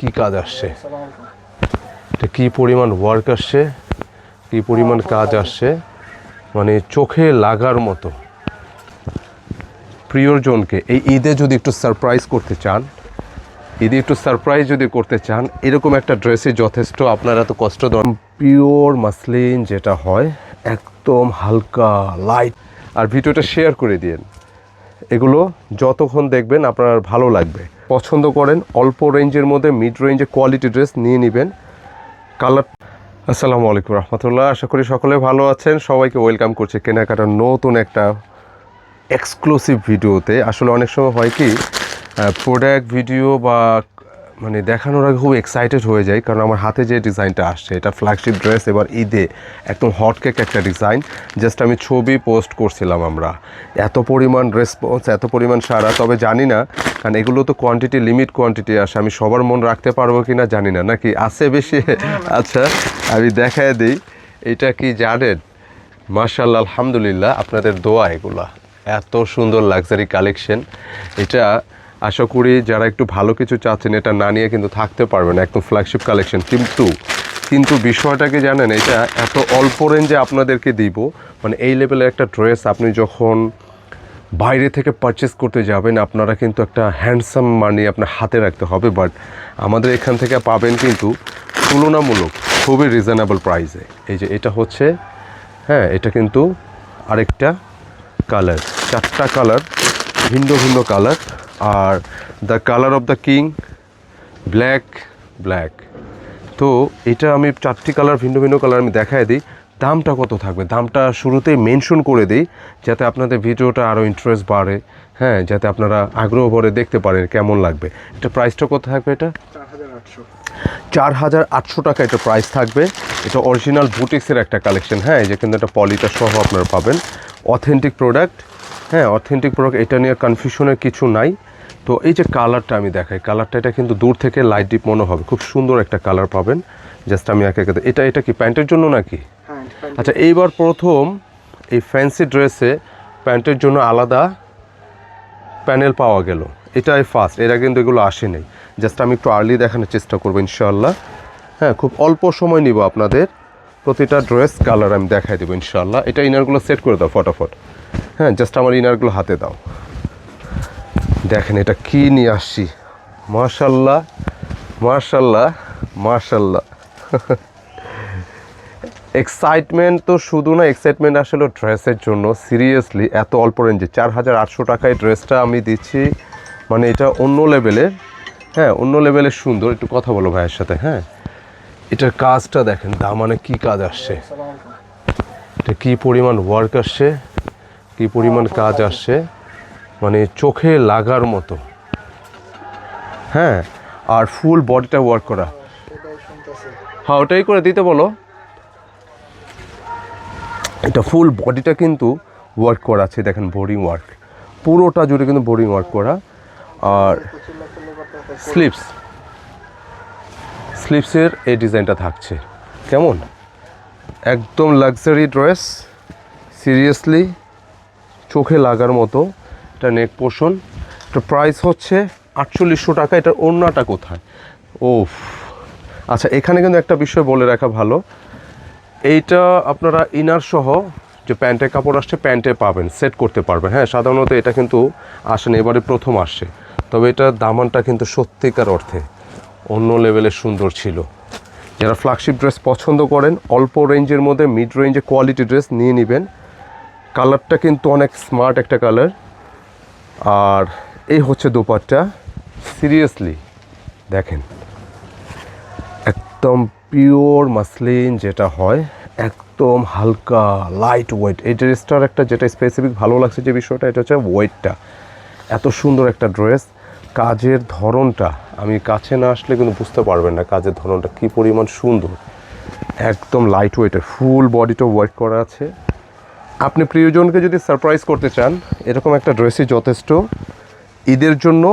কি কাজ আসছে, এটা কি পরিমাণ ওয়ার্ক আসছে, কি পরিমাণ কাজ আসছে, মানে চোখে লাগার মতো। প্রিয়জনকে এই ঈদে যদি একটু সারপ্রাইজ করতে চান, এরকম একটা ড্রেসই যথেষ্ট। আপনারা তো কষ্ট দেন। পিওর মাসলিন যেটা হয়, একদম হালকা লাইট। আর ভিডিওটা শেয়ার করে দিন। এগুলো যতক্ষণ দেখবেন আপনার ভালো লাগবে। পছন্দ করেন অল্প রেঞ্জের মধ্যে, মিড রেঞ্জে কোয়ালিটি ড্রেস নিয়ে নেবেন। কালার। আসসালামু আলাইকুম রহমতুল্লাহ, আশা করি সকলে ভালো আছেন। সবাইকে ওয়েলকাম করছি কেনাকাটার নতুন একটা এক্সক্লুসিভ ভিডিওতে। আসলে অনেক সময় হয় কি, প্রোডাক্ট ভিডিও বা মানে দেখানোর আগে খুব এক্সাইটেড হয়ে যায়, কারণ আমার হাতে যে ডিজাইনটা আসছে এটা ফ্ল্যাগশিপ ড্রেস। এবার ঈদে একদম হটকেক একটা ডিজাইন। জাস্ট আমি ছবি পোস্ট করছিলাম, আমরা এত পরিমাণ রেসপন্স, এত পরিমাণ সারা। তবে জানি না, কারণ এগুলো তো কোয়ান্টিটি, লিমিট কোয়ান্টিটি আসে, আমি সবার মন রাখতে পারবো কি না জানি না, নাকি আছে বেশি? আচ্ছা, আমি দেখায় দিই। এটা কি জানেন? মাশাআল্লাহ, আলহামদুলিল্লাহ, আপনাদের দোয়া। এগুলা এত সুন্দর লাক্সারি কালেকশন। এটা আশা করি যারা একটু ভালো কিছু চাচ্ছেন, এটা না নিয়ে কিন্তু থাকতে পারবেন। একদম ফ্ল্যাগশিপ কালেকশন। কিন্তু বিষয়টাকে জানেন, এটা এত অল্প রেঞ্জে আপনাদেরকে দিব। মানে এই লেভেলের একটা ড্রেস আপনি যখন বাইরে থেকে পারচেস করতে যাবেন, আপনারা কিন্তু একটা হ্যান্ডসাম মানি আপনার হাতে রাখতে হবে। বাট আমাদের এখান থেকে পাবেন কিন্তু তুলনামূলক খুবই রিজনেবল প্রাইসে। এই যে এটা হচ্ছে, হ্যাঁ, এটা কিন্তু আরেকটা কালার, 4টা কালার, ভিন্ন ভিন্ন colour. Are the colour of the king, black. তো এটা আমি 4টি কালার, ভিন্ন ভিন্ন কালার আমি দেখায় দিই। দামটা কত থাকবে, দামটা শুরুতেই মেনশন করে দিই, যাতে আপনাদের ভিডিওটা আরও ইন্টারেস্ট বাড়ে। হ্যাঁ, যাতে আপনারা আগ্রহ ভরে দেখতে পারেন কেমন লাগবে। এটা প্রাইসটা কত থাকবে? এটা 4,800 টাকা এটা প্রাইস থাকবে। এটা অরিজিনাল বুটিক্সের একটা কালেকশন। হ্যাঁ, এই যে কিন্তু একটা পলিটা সহ আপনারা পাবেন। Authentic product. হ্যাঁ, অথেন্টিক প্রোডাক্ট, এটা নিয়ে কনফিউশনের কিছু নাই। তো এই যে কালারটা আমি দেখাই, কালারটা এটা কিন্তু দূর থেকে লাইট ডিপ মনে হবে, খুব সুন্দর একটা কালার পাবেন। জাস্ট আমি একে এটা কি প্যান্টের জন্য নাকি? আচ্ছা, এইবার প্রথম এই ফ্যান্সি ড্রেসে প্যান্টের জন্য আলাদা প্যানেল পাওয়া গেল। এটাই ফার্স্ট, এরা কিন্তু এগুলো আসেনি। জাস্ট আমি একটু আর্লি দেখানোর চেষ্টা করবো ইনশাআল্লাহ। হ্যাঁ, খুব অল্প সময় নিব আপনাদের। প্রতিটা ড্রেস কালার আমি দেখাই দেবো ইনশাআল্লাহ। এটা ইনারগুলো সেট করে দাও ফটাফট। হ্যাঁ, জাস্ট আমার ইনারগুলো হাতে দাও। দেখেন এটা কি নিয়ে আসছি। মাশাআল্লাহ, এক্সাইটমেন্ট তো শুধু না, এক্সাইটমেন্ট আসলে ড্রেসের জন্য। সিরিয়াসলি এত অল্প রেঞ্জে 4,800 টাকায় ড্রেসটা আমি দিচ্ছি, মানে এটা অন্য লেভেলের। হ্যাঁ, অন্য লেভেলের সুন্দর। একটু কথা বলো ভাইয়ের সাথে। হ্যাঁ, এটার কাজটা দেখেন, দামানে কি কাজ আসছে, এটা কি পরিমাণ ওয়ার্ক আসছে, কি পরিমাণ কাজ আসছে, মানে চোখে লাগার মতো। হ্যাঁ, আর ফুল বডিটা ওয়ার্ক করা। হ্যাঁ, ওটাই করে দিতে বলো। এটা ফুল বডিটা কিন্তু ওয়ার্ক করা আছে, দেখেন বোরিং ওয়ার্ক, পুরোটা জুড়ে কিন্তু বোরিং ওয়ার্ক করা। আর স্লিপসের এই ডিজাইনটা থাকছে কেমন, একদম লাক্সারি ড্রেস। সিরিয়াসলি চোখে লাগার মতো। এটা নেক পোর্শন। এটা প্রাইস হচ্ছে 4800 টাকা। এটার ওড়নাটা কোথায়? ওফ, আচ্ছা, এখানে কিন্তু একটা বিষয় বলে রাখা ভালো। এইটা আপনারা ইনার সহ যে প্যান্টের কাপড় আসছে, প্যান্টে পাবেন, সেট করতে পারবেন। হ্যাঁ, সাধারণত এটা কিন্তু আসেনি, এবারে প্রথম আসছে। তবে এটার দামানটা কিন্তু সত্যিকার অর্থে অন্য লেভেলের সুন্দর ছিল। যারা ফ্ল্যাগশিপ ড্রেস পছন্দ করেন, অল্প রেঞ্জের মধ্যে, মিড রেঞ্জে কোয়ালিটি ড্রেস নিয়ে নেবেন। কালারটা কিন্তু অনেক স্মার্ট একটা কালার। আর এই হচ্ছে দোপাট্টা। সিরিয়াসলি দেখেন, একদম পিওর মাসলিন যেটা হয়, একদম হালকা লাইট ওয়েট। এই ড্রেসটার একটা যেটা স্পেসিফিক ভালো লাগছে যে বিষয়টা, এটা হচ্ছে ওয়েটটা। এত সুন্দর একটা ড্রেস। কাজের ধরনটা আমি কাছে না আসলে কিন্তু বুঝতে পারবেন না কাজের ধরনটা কী পরিমাণ সুন্দর। একদম লাইট ওয়েটের, ফুল বডিটা ওয়ার্ক করা আছে। আপনি প্রিয়জনকে যদি সারপ্রাইজ করতে চান, এরকম একটা ড্রেসই যথেষ্ট। ঈদের জন্য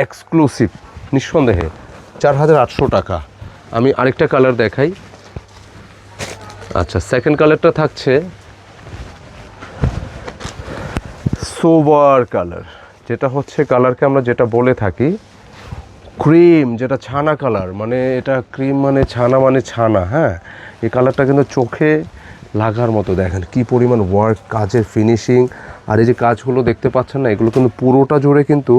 এক্সক্লুসিভ নিঃসন্দেহে 4,800 টাকা। আমি আরেকটা কালার দেখাই। আচ্ছা, সেকেন্ড কালারটা থাকছে সোবার কালার, যেটা হচ্ছে কালারকে আমরা যেটা বলে থাকি ক্রিম, যেটা ছানা কালার, মানে এটা ক্রিম মানে ছানা, হ্যাঁ। এই কালারটা কিন্তু চোখে লাগার মতো। দেখেন কি পরিমাণ ওয়ার্ক, কাজের ফিনিশিং। আর এই যে কাজগুলো দেখতে পাচ্ছেন না, এগুলো কিন্তু পুরোটা জুড়ে কিন্তু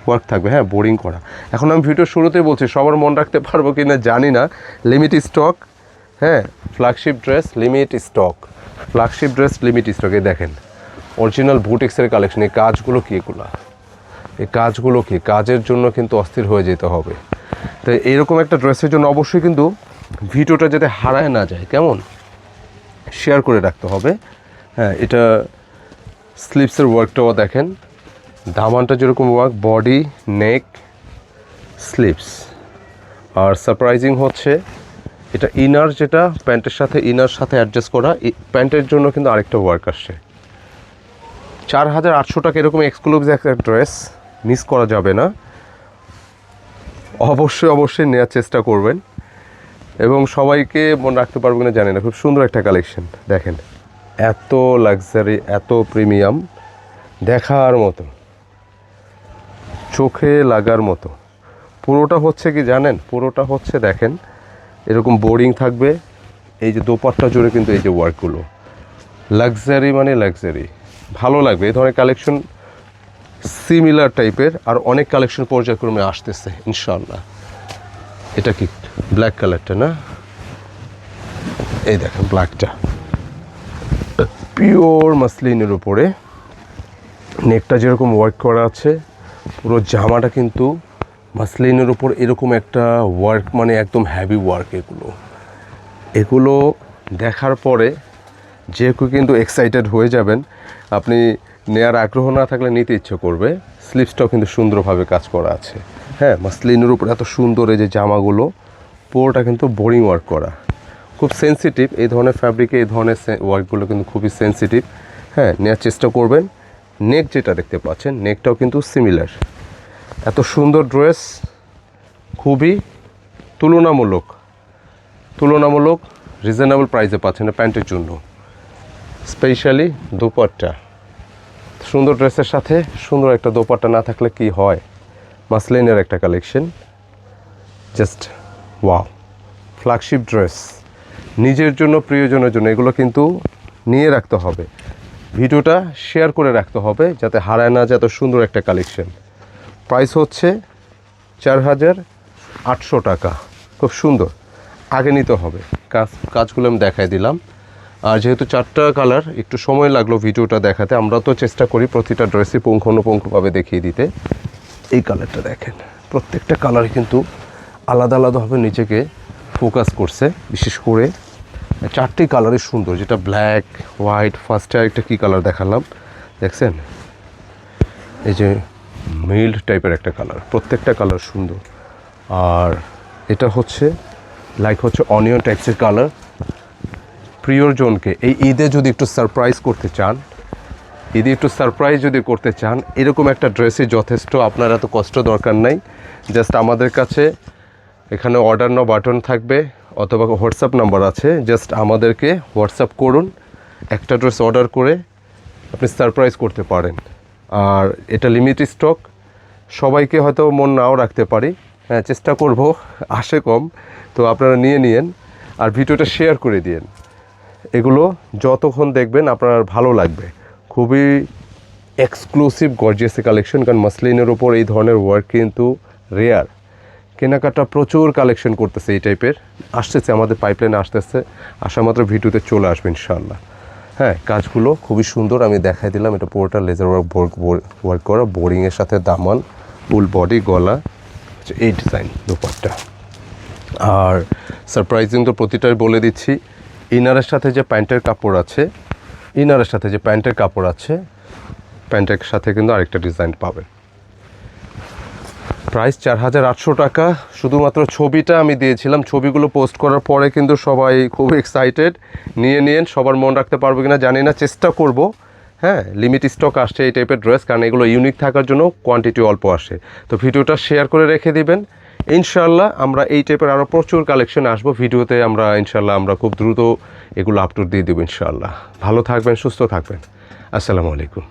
ওয়ার্ক থাকবে, হ্যাঁ, বোরিং করা। এখন আমি ভিডিওর শুরুতেই বলছি, সবার মন রাখতে পারবো কি না জানি না। লিমিট স্টক, হ্যাঁ, flagship dress limit stock, flagship dress limit স্টকে। দেখেন অরিজিনাল বুটিক্সের কালেকশন। এই কাজগুলো কি, এগুলো এই কাজগুলো কি, কাজের জন্য কিন্তু অস্থির হয়ে যেতে হবে। তো এরকম একটা ড্রেসের জন্য অবশ্যই কিন্তু ভিডিওটা যাতে হারায় না যায়, কেমন, শেয়ার করে রাখতে হবে। হ্যাঁ, এটা স্লিভসের ওয়ার্কটাও দেখেন, দামানটা যেরকম ওয়ার্ক, বডি, নেক, স্লিভস। আর সারপ্রাইজিং হচ্ছে এটা ইনার, যেটা প্যান্টের সাথে ইনার সাথে অ্যাডজাস্ট করা, প্যান্টের জন্য কিন্তু আরেকটা ওয়ার্ক আসছে। 4800 টাকা এরকম এক্সক্লুসিভ একটা ড্রেস মিস করা যাবে না। অবশ্যই নেওয়ার চেষ্টা করবেন, এবং সবাইকে মনে রাখতে পারবো না জানি না। খুব সুন্দর একটা কালেকশন দেখেন, এত লাক্সারি, এত প্রিমিয়াম, দেখার মতো, চোখে লাগার মতো। পুরোটা হচ্ছে কি জানেন, পুরোটা হচ্ছে দেখেন এরকম বোরিং থাকবে। এই যে দোপাট্টা জুড়ে কিন্তু এই যে ওয়ার্কগুলো, লাক্সারি মানে লাক্সারি, ভালো লাগবে। এই ধরনের কালেকশন সিমিলার টাইপের আর অনেক কালেকশন পর্যায়ক্রমে আসতেছে ইনশাআল্লাহ। এটা কি ব্ল্যাক কালারটা না, এই দেখেন ব্ল্যাকটা, পিওর মাসলিনের উপরে নেকটা যেরকম ওয়ার্ক করা আছে, পুরো জামাটা কিন্তু মাসলিনের উপর এরকম একটা ওয়ার্ক, মানে একদম হ্যাভি ওয়ার্ক। এগুলো দেখার পরে যে কেউ কিন্তু এক্সাইটেড হয়ে যাবেন। আপনি নেয়ার আগ্রহ না থাকলে নিতে ইচ্ছে করবে। স্লিভসটাও কিন্তু সুন্দরভাবে কাজ করা আছে, হ্যাঁ, মাসলিনের উপর এত সুন্দর। এই যে জামাগুলো পুরোটা কিন্তু বোরিং ওয়ার্ক করা, খুব সেন্সিটিভ। এই ধরনের ফ্যাব্রিকে এই ধরনের ওয়ার্কগুলো কিন্তু খুবই সেন্সিটিভ, হ্যাঁ, নেওয়ার চেষ্টা করবেন। নেক যেটা দেখতে পাচ্ছেন, নেকটাও কিন্তু সিমিলার। এত সুন্দর ড্রেস, খুবই তুলনামূলক রিজনেবল প্রাইসে পাচ্ছেন প্যান্টের জন্য। স্পেশালি দোপাট্টা, সুন্দর ড্রেসের সাথে সুন্দর একটা দোপাট্টা না থাকলে কি হয়। মাসলিনের একটা collection, just wow. Flagship dress নিজের জন্য, প্রিয়জনের জন্য, এগুলো কিন্তু নিয়ে রাখতে হবে, ভিডিওটা শেয়ার করে রাখতে হবে যাতে হারায় না যায়। এত সুন্দর একটা কালেকশন। প্রাইস হচ্ছে 4800 টাকা, খুব সুন্দর। আগে নিতে হবে, কাজগুলো আমি দেখাই দিলাম। আর যেহেতু 4টা কালার, একটু সময় লাগলো ভিডিওটা দেখাতে। আমরা তো চেষ্টা করি প্রতিটা ড্রেসই পুঙ্খানুপুঙ্খভাবে দেখিয়ে দিতে। এই কালারটা দেখেন, প্রত্যেকটা কালার কিন্তু আলাদা আলাদাভাবে নিজেকে ফোকাস করছে। বিশেষ করে 4টি কালারই সুন্দর, যেটা ব্ল্যাক, হোয়াইট, ফার্স্টে আরেকটা কী কালার দেখালাম দেখছেন, এই যে মিল্ড টাইপের একটা কালার, প্রত্যেকটা কালার সুন্দর। আর এটা হচ্ছে হচ্ছে অনিয়ন টাইপসের কালার। প্রিয়জনকে এই ঈদে যদি একটু সারপ্রাইজ করতে চান, এরকম একটা ড্রেসই যথেষ্ট। আপনার এত কষ্ট দরকার নাই। জাস্ট আমাদের কাছে এখানে অর্ডার নাও বাটন থাকবে, অথবা হোয়াটসঅ্যাপ নাম্বার আছে, জাস্ট আমাদেরকে হোয়াটসঅ্যাপ করুন। একটা ড্রেস অর্ডার করে আপনি সারপ্রাইজ করতে পারেন। আর এটা লিমিট স্টক, সবাইকে হয়তো মন নাও রাখতে পারি, হ্যাঁ, চেষ্টা করব, আসে কম। তো আপনারা নিয়েন আর ভিডিওটা শেয়ার করে দিন। এগুলো যতক্ষণ দেখবেন আপনার ভালো লাগবে। খুবই এক্সক্লুসিভ গর্জিয়াস কালেকশন, কারণ মাসলিনের ওপর এই ধরনের ওয়ার্ক কিন্তু রেয়ার। কেনাকাটা প্রচুর কালেকশন করতেছে এই টাইপের, আসতেছে আমাদের পাইপলাইনে, আসা মাত্র ভিডিওতে চলে আসবে ইনশাআল্লাহ। হ্যাঁ, কাজগুলো খুবই সুন্দর, আমি দেখাই দিলাম। এটা পুরোটা লেজার ওয়ার্ক করা, বোরিংয়ের সাথে দামান, ফুল বডি, গলা, এই ডিজাইন দোপাট্টা। আর সারপ্রাইজিং তো প্রতিটাই বলে দিচ্ছি, ইনারের সাথে যে প্যান্টের কাপড় আছে, প্যান্টের সাথে কিন্তু আরেকটা ডিজাইন পাবেন। প্রাইস 4800 টাকা। শুধুমাত্র ছবিটা আমি দিয়েছিলাম, ছবিগুলো পোস্ট করার পরে কিন্তু সবাই খুব এক্সাইটেড। নিন, সবার মন রাখতে পারবো কিনা জানি না, চেষ্টা করব। হ্যাঁ, লিমিট স্টক আসছে এই টাইপের ড্রেস, কারণ এগুলো ইউনিক থাকার জন্য কোয়ান্টিটি অল্প আসে। তো ভিডিওটা শেয়ার করে রেখে দিবেন। ইনশাআল্লাহ আমরা এই টাইপের আরও প্রচুর কালেকশন আসবো ভিডিওতে। ইনশাআল্লাহ আমরা খুব দ্রুত এগুলো আপলোড দিয়ে দেবো ইনশাআল্লাহ। ভালো থাকবেন, সুস্থ থাকবেন। আসসালামু আলাইকুম।